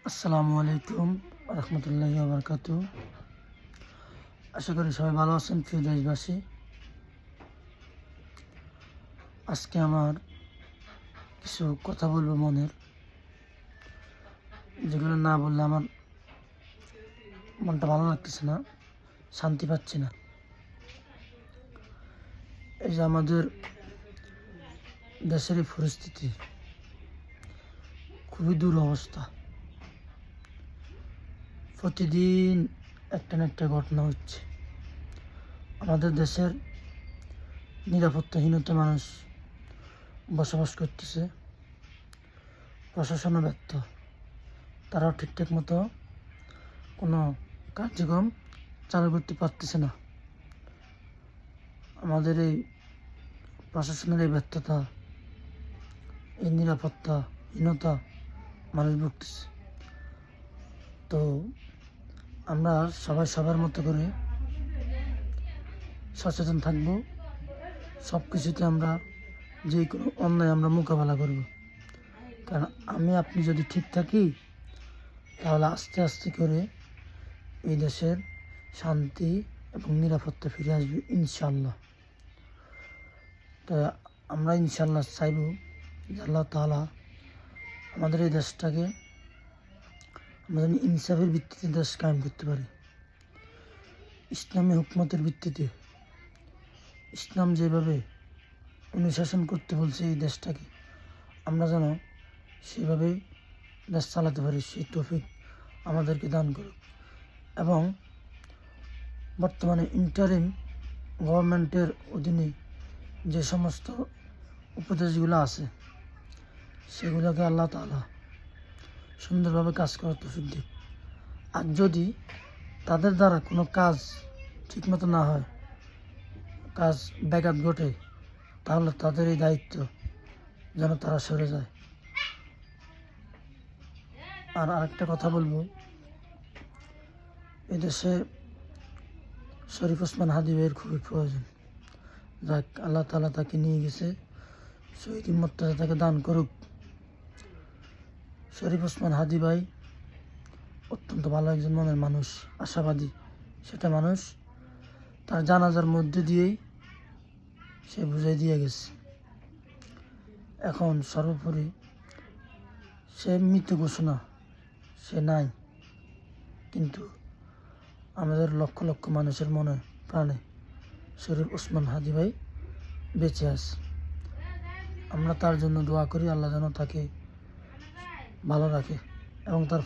আসসালামু আলাইকুম রহমতুল্লাহি ওয়া বারাকাতুহু। আশা করি সবাই ভালো আছেন প্রিয় দেশবাসী। আজকে আমার কিছু কথা বলবো মনের, যেগুলো না বললে আমার মনটা ভালো লাগতেছে না, শান্তি পাচ্ছি না। এই যে আমাদের দেশের এই পরিস্থিতি, খুবই দুরবস্থা। প্রতিদিন একটা না একটা ঘটনা হচ্ছে। আমাদের দেশের নিরাপত্তাহীনতা মানুষ বসবাস করতেছে। প্রশাসনও ব্যর্থ, তারাও ঠিকঠাক মতো কোনো কার্যক্রম চালু করতে পারতেছে না। আমাদের এই প্রশাসনের এই ব্যর্থতা, এই নিরাপত্তাহীনতা মানুষ ভুগতেছে। তো আমরা সবাই সবার মতো করে সচেতন থাকব। সব কিছুতে আমরা যে কোনো অন্যায় আমরা মোকাবেলা করব। কারণ আপনি যদি ঠিক থাকি, তাহলে আস্তে আস্তে করে এই দেশের শান্তি এবং নিরাপত্তা ফিরে আসবে ইনশাল্লাহ। তো আমরা ইনশাল্লাহ চাইব যে আল্লাহ তাআলা আমাদের এই দেশটাকে আমরা ইনসাফের ভিত্তিতে দেশ কায়েম করতে পারি। ইসলামী হুকমতের ভিত্তিতে, ইসলাম যেভাবে অনুশাসন করতে বলছে এই দেশটাকে, আমরা যেন সেভাবে দেশ চালাতে পারি, সেই তৌফিক আমাদেরকে দান করুক। এবং বর্তমানে ইন্টারিম গভর্নমেন্টের অধীনে যে সমস্ত উপদেশগুলো আছে, সেগুলোকে আল্লাহ তাআলা সুন্দরভাবে কাজ করার তৌফিক দিক। আর যদি তাদের দ্বারা কোনো কাজ ঠিকমতো না হয়, কাজ ব্যাঘাত ঘটে, তাহলে তাদের এই দায়িত্ব যেন তারা সরে যায়। আর আরেকটা কথা বলবো, এদেশে শরীফ ওসমান হাদি ভাইয়ের খুবই প্রয়োজন। যাক, আল্লাহ তাআলা তাকে নিয়ে গেছে, শহীদ মর্যাদা তাকে দান করুক। শরীফ ওসমান হাদি ভাই অত্যন্ত ভালো একজন মনের মানুষ, আশাবাদী সেটা মানুষ। তার জানাজার মধ্যে দিয়েই সে বুঝাই দিয়ে গেছে। এখন সর্বোপরি সে মৃত ঘোষণা, সে নাই, কিন্তু আমাদের লক্ষ লক্ষ মানুষের মনে প্রাণে শরীফ ওসমান হাদি ভাই বেঁচে আছে। আমরা তার জন্য দোয়া করি, আল্লাহ যেন তাকে ভালো রাখে এবং তার